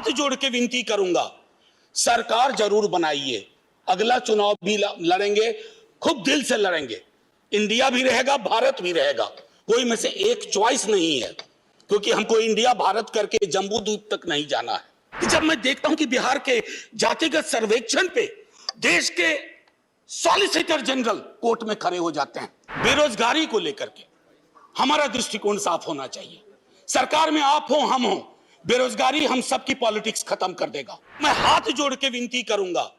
हाथ जोड़ के विनती करूंगा, सरकार जरूर बनाइए। अगला चुनाव भी लड़ेंगे, खूब दिल से लड़ेंगे। इंडिया भी रहेगा, भारत भी रहेगा, कोई में से एक चॉइस नहीं है, क्योंकि हमको इंडिया भारत करके जम्बू द्वीप तक नहीं जाना है। कि जब मैं देखता हूं कि बिहार के जातिगत सर्वेक्षण पे देश के सॉलिसिटर जनरल कोर्ट में खड़े हो जाते हैं, बेरोजगारी को लेकर के हमारा दृष्टिकोण साफ होना चाहिए। सरकार में आप हो, हम हो, बेरोजगारी हम सबकी पॉलिटिक्स खत्म कर देगा। मैं हाथ जोड़ के विनती करूंगा,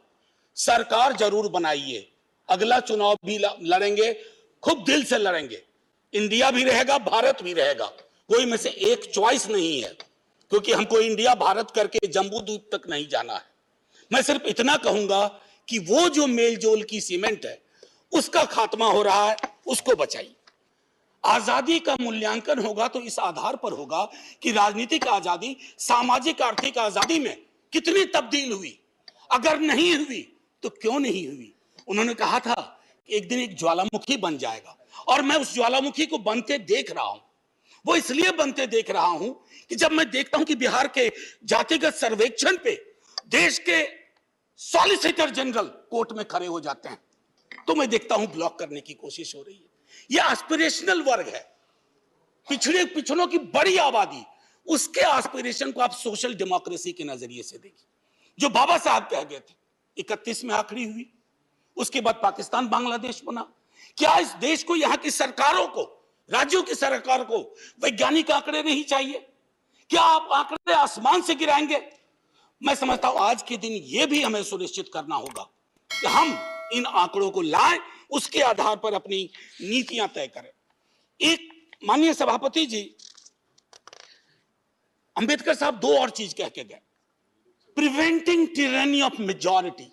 सरकार जरूर बनाइए। अगला चुनाव भी लड़ेंगे, खूब दिल से लड़ेंगे। इंडिया भी रहेगा, भारत भी रहेगा, कोई में से एक चॉइस नहीं है, क्योंकि हमको इंडिया भारत करके जम्बू द्वीप तक नहीं जाना है। मैं सिर्फ इतना कहूंगा कि वो जो मेलजोल की सीमेंट है उसका खात्मा हो रहा है, उसको बचाइए। आजादी का मूल्यांकन होगा तो इस आधार पर होगा कि राजनीतिक आजादी, सामाजिक आर्थिक आजादी में कितनी तब्दील हुई। अगर नहीं हुई तो क्यों नहीं हुई? उन्होंने कहा था कि एक दिन एक ज्वालामुखी बन जाएगा, और मैं उस ज्वालामुखी को बनते देख रहा हूं। वो इसलिए बनते देख रहा हूं कि जब मैं देखता हूं कि बिहार के जातिगत सर्वेक्षण पे देश के सॉलिसिटर जनरल कोर्ट में खड़े हो जाते हैं, तो मैं देखता हूं ब्लॉक करने की कोशिश हो रही है। यह एस्पिरेशनल वर्ग है, पिछड़ों की बड़ी आबादी, उसके एस्पिरेशन को आप सोशल डेमोक्रेसी के नजरिए से देखिए। जो बाबा साहब कह गए थे 31 में आखिरी हुई, उसके बाद पाकिस्तान बांग्लादेश बना। क्या इस देश को, यहां की सरकारों को, राज्यों की सरकार को वैज्ञानिक आंकड़े नहीं चाहिए? क्या आप आंकड़े आसमान से गिराएंगे? मैं समझता हूं आज के दिन यह भी हमें सुनिश्चित करना होगा कि हम इन आंकड़ों को लाएं, उसके आधार पर अपनी नीतियां तय करें। एक माननीय सभापति जी अंबेडकर साहब दो और चीज कह के गए, प्रिवेंटिंग टिरनी ऑफ मेजॉरिटी।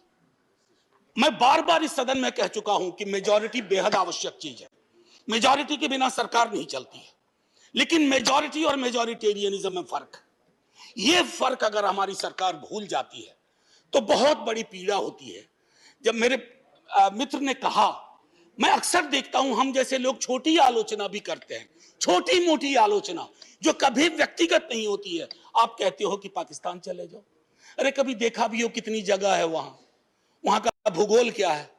मैं बार बार इस सदन में कह चुका हूं कि मेजॉरिटी बेहद आवश्यक चीज है। मेजॉरिटी के बिना सरकार नहीं चलती है, लेकिन मेजॉरिटी और मेजॉरिटेरियनिज्म में फर्क है। यह फर्क अगर हमारी सरकार भूल जाती है तो बहुत बड़ी पीड़ा होती है। जब मेरे मित्र ने कहा, मैं अक्सर देखता हूं हम जैसे लोग छोटी आलोचना भी करते हैं, छोटी मोटी आलोचना जो कभी व्यक्तिगत नहीं होती है। आप कहते हो कि पाकिस्तान चले जाओ, अरे कभी देखा भी हो कितनी जगह है वहां का भूगोल क्या है?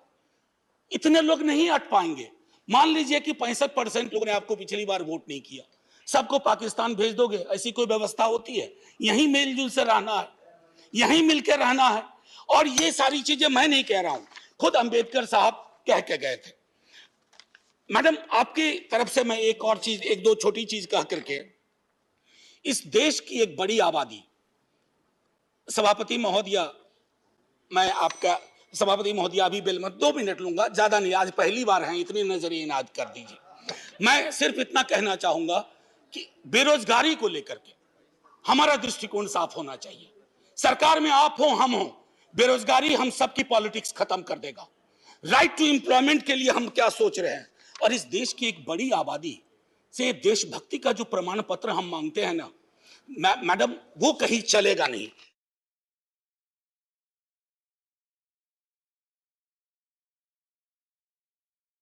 इतने लोग नहीं अट पाएंगे। मान लीजिए कि 65% लोगों ने आपको पिछली बार वोट नहीं किया, सबको पाकिस्तान भेज दोगे? ऐसी कोई व्यवस्था होती है? यहीं मेलजुल से रहना है, यहीं मिलकर रहना है। और ये सारी चीजें मैं नहीं कह रहा हूं, खुद अंबेडकर साहब कह के गए थे। मैडम, आपकी तरफ से मैं एक और चीज, एक दो छोटी चीज कह करके, इस देश की एक बड़ी आबादी, सभापति महोदया, मैं आपका सभापति महोदया अभी बिल मत 2 मिनट लूंगा, ज्यादा नहीं, आज पहली बार है, इतनी नजरिए इनाद कर दीजिए। मैं सिर्फ इतना कहना चाहूंगा कि बेरोजगारी को लेकर के हमारा दृष्टिकोण साफ होना चाहिए। सरकार में आप हो, हम हो, बेरोजगारी हम सबकी पॉलिटिक्स खत्म कर देगा। राइट टू एम्प्लॉयमेंट के लिए हम क्या सोच रहे हैं? और इस देश की एक बड़ी आबादी से देशभक्ति का जो प्रमाण पत्र हम मांगते हैं ना मैडम, वो कहीं चलेगा नहीं।